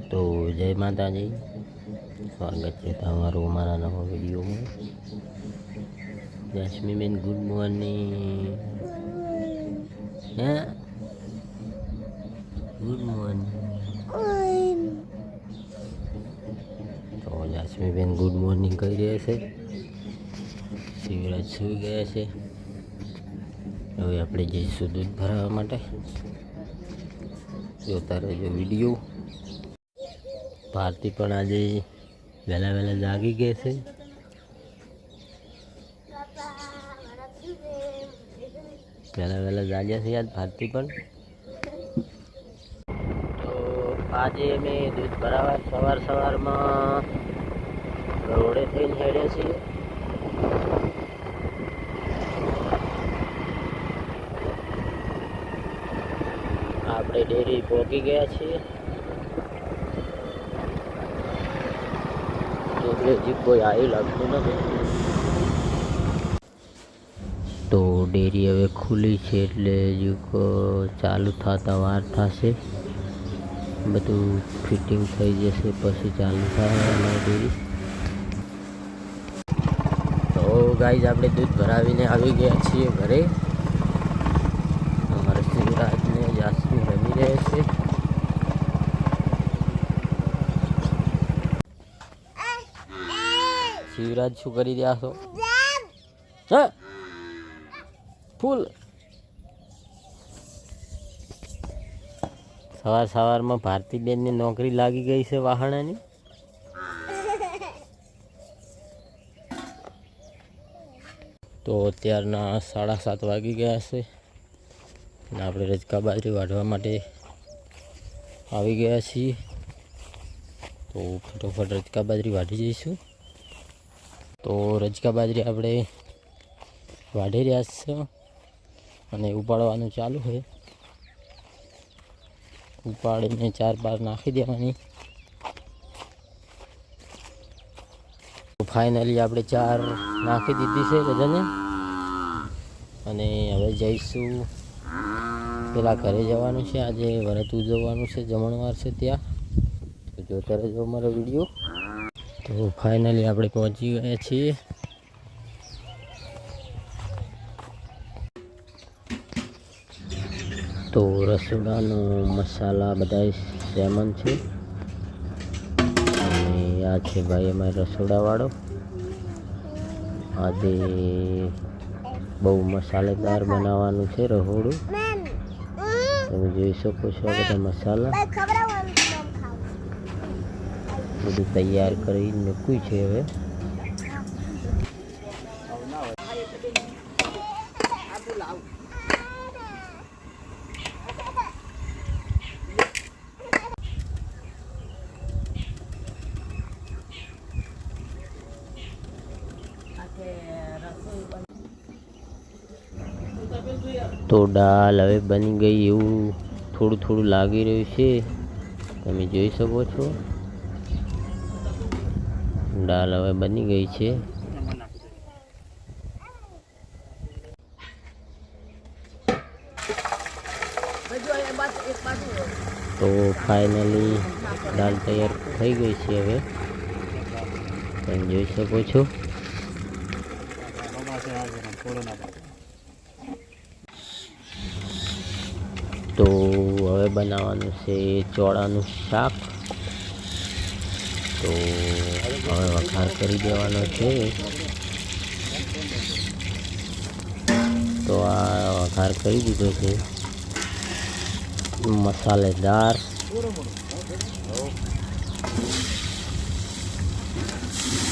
तो जय माता जी, स्वागत है તમારું અમારા નવા વિડીયોમાં। જાસ્મીબેન ગુડ મોર્નિંગ। હા ગુડ મોર્નિંગ। તો જાસ્મીબેન ગુડ મોર્નિંગ કહી રહ્યા છે। શિવરાજ સુઈ ગયા છે। હવે આપણે જઈશું દૂધ ભરાવવા માટે। જોતા રહેજો વિડીયો। ભારતી પણ આજે વહેલા વહેલા જાગી ગઈ છે। વહેલા વહેલા જાગ્યા છે આજ ભારતી પણ। તો આજે અમે દૂધ ભરાવા સવારમાં રોડે થઈને હેડ્યા છીએ। આપણે ડેરી પહોંચી ગયા છીએ। હજી કોઈ આવ્યું લાગતું નથી। તો ડેરી હવે ખુલ્લી છે એટલે હજુ ચાલુ થતા વાર થશે। બધું ફિટિંગ થઈ જશે પછી ચાલુ થાય અમારી ડેરી। તો ગાઈઝ આપણે દૂધ ભરાવીને આવી ગયા છીએ ઘરે। અમારા શિવરાજને જાસ્મી રમી રહ્યા છે। શિવરાજ શું કરી રહ્યા છો? હા ફૂલ સવારમાં ભારતીબેનની નોકરી લાગી ગઈ છે વાહણાની। તો અત્યારના 7:30 વાગી ગયા છે અને આપણે રજકા બાજરી વાઢવા માટે આવી ગયા છીએ। તો ફટોફટ રજકા બાજરી વાઢી જઈશું। તો રજકા બાજરી આપણે વાઢી રહ્યા છે અને ઉપાડવાનું ચાલુ છે। ઉપાડીને 4-5 નાખી દેવાની। ફાઇનલી આપણે 4 નાખી દીધી છે બધાને અને હવે જઈશું પેલા ઘરે જવાનું છે। આજે વ્રત ઉજવવાનું છે, જમણવાર છે ત્યાં। તો જોતા રહેજો અમારો વિડીયો। તો ફાઇનલી આપણે પહોંચી ગયા છીએ। તો રસોડાનો મસાલા બધા સેમન છે અને આ છે ભાઈ અમારો રસોડાવાળો। આજે બહુ મસાલેદાર બનાવવાનું છે રસોડું। તમે જોઈ શકો છો આ બધા મસાલા બધું તૈયાર કરી મૂક્યું છે। હવે તો દાળ હવે બની ગઈ એવું થોડું થોડું લાગી રહ્યું છે। તમે જોઈ શકો છો દાળ હવે બની ગઈ છે। તો ફાઇનલી દાળ તૈયાર થઈ ગઈ છે। હવે તમે જોઈ શકો છો। તો હવે બનાવવાનું છે ચોળાનું શાક। તો હવે વઘાર કરી દેવાનો છે। તો આ વઘાર કરી દીધો છે મસાલેદાર।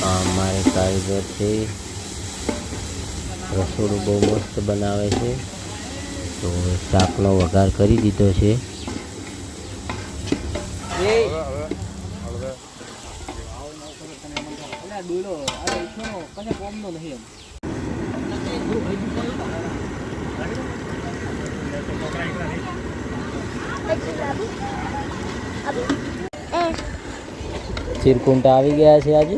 આ અમારે કારીગર છે, રસોડું બહુ મસ્ત બનાવે છે। તો શાકનો વઘાર કરી દીધો છે। चिरकुंटा આવી ગયા છે આજે।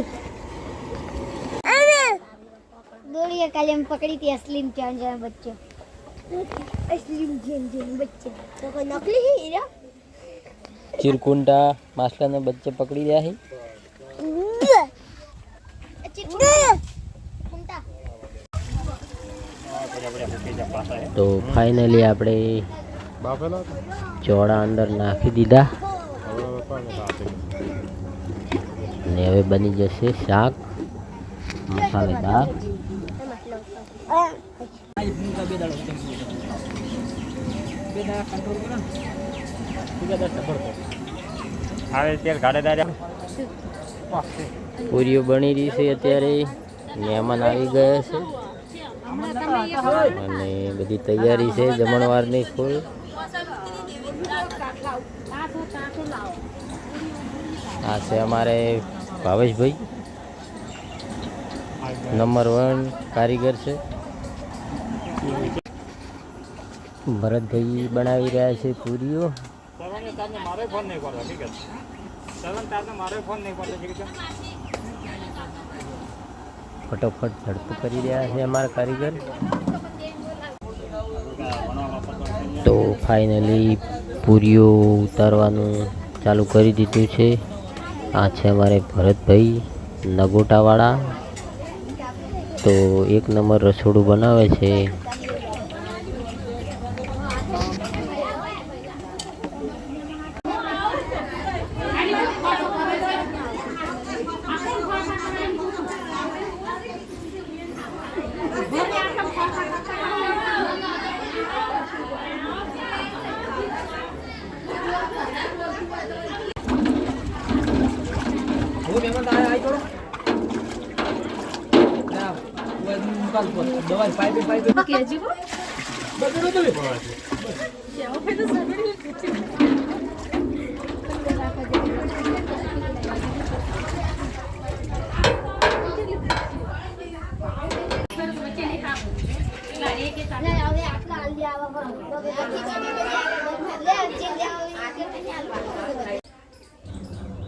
દોડીએ કાલે એમ પકડી હતી અસલીમ ચાંજા બચ્ચો। असली जेन जेन बच्चे तो कोई नकली ही हीरा ચીરકુંડા માછલાના બચ્ચે પકડી રહ્યા છે. તો ફાઇનલી આપણે ચોળા અંદર નાખી દીધા ને હવે બની જશે શાક મસાલેદાર. પૂરીઓ બની રહી છે. અત્યારે મહેમાન આવી ગયા છે અને બધી તૈયારી છે જમણવારની ફૂલ. આ છે અમારે ભાવેશભાઈ, નંબર 1 કારીગર છે. ભરતભાઈ બનાવી રહ્યા છે પૂરીઓ. ફટોફટ ઝડપ કરી રહ્યા છે અમારા કારીગર. તો ફાઇનલી પૂરીઓ ઉતારવાનું ચાલુ કરી દીધું છે. આ છે અમારે ભરતભાઈ નગોટાવાળા. તો 1 નંબર રસોડું બનાવે છે.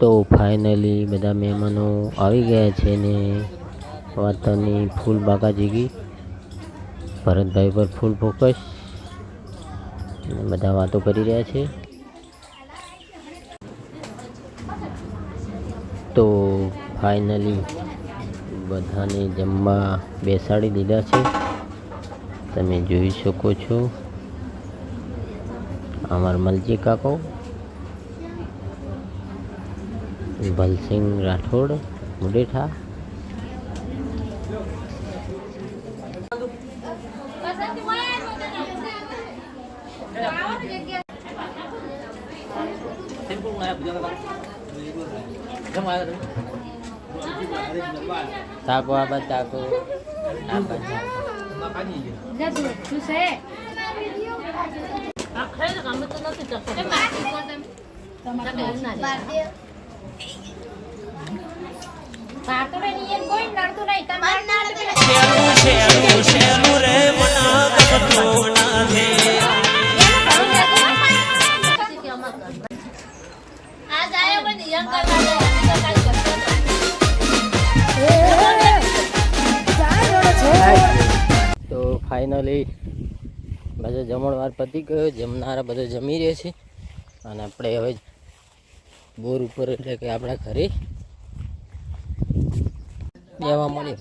તો ફાઇનલી બધા મહેમાનો આવી ગયા છે ને વાતની ફૂલ બાકાજીગી. ભરતભાઈ પર ફૂલ ફોકસ. બધા વાતો કરી રહ્યા છે. તો ફાઇનલી બધાને જમવા બેસાડી દીધા છે. તમે જોઈ શકો છો અમારા મલજી કાકો, ભલસિંહ રાઠોડ મુડેઠા. તાકો આ તાકો તો ફાઇનલી બધા જમણવાર પતી ગયો. જમનારા બધા જમી રહ્યા છે અને આપણે હવે બોર ઉપર એટલે કે આપણા ઘરે જવા મળી.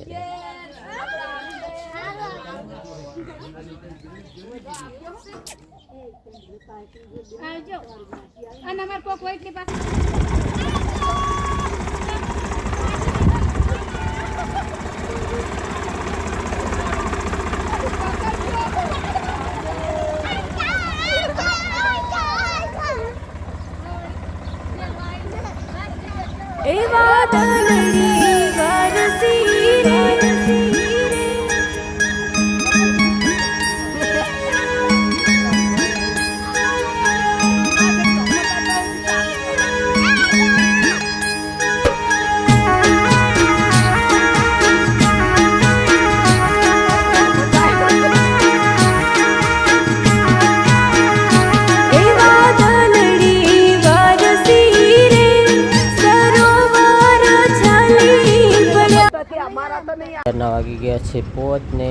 વાગી ગયા છે 5 ને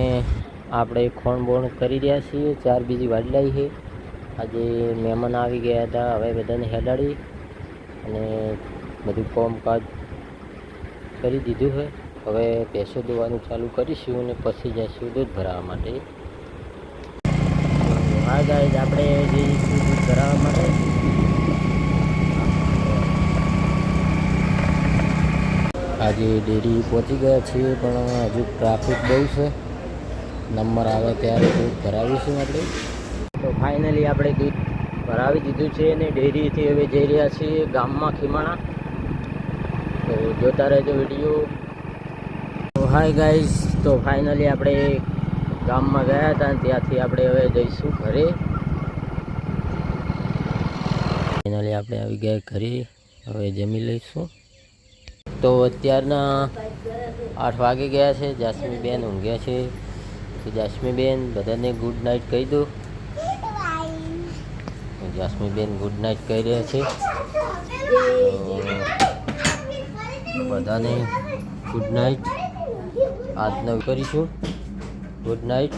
આપણે ખોણ બોણ કરી રહ્યા છીએ. 4 બીજી વાડી લાવી છે. આજે મહેમાન આવી ગયા હતા. હવે બધાને હેડાડી અને બધું કામકાજ કરી દીધું છે. હવે ભેંસો દોવાનું ચાલુ કરીશું અને પછી જઈશું દૂધ ભરાવવા માટે. હા ગાઈઝ, આપણે જઈશું દૂધ ભરાવવા માટે. આજે ડેરી પહોંચી ગયા છીએ, પણ હજુ ટ્રાફિક બહુ છે. નંબર આવે ત્યારે દૂધ ભરાવીશું આપણે. તો ફાઇનલી આપણે દૂધ ભરાવી દીધું છે અને ડેરીથી હવે જઈ રહ્યા છીએ ગામમાં ખીમાણા. તો જોતા રહેજો વિડીયો. તો હાય ગાઈઝ, તો ફાઇનલી આપણે ગામમાં ગયા હતા અને ત્યાંથી આપણે હવે જઈશું ઘરે. ફાઇનલી આપણે આવી ગયા ઘરે. હવે જમી લઈશું. તો અત્યારના 8 વાગી ગયા છે. જાસ્મીબેન ઊંઘ્યા છે. તો જાસ્મીબેન બધાને ગુડ નાઇટ કહી દો. જાસ્મીબેન ગુડ નાઇટ કહી રહ્યા છે. તો બધાને ગુડ નાઇટ. આજનો કરીશું ગુડ નાઇટ.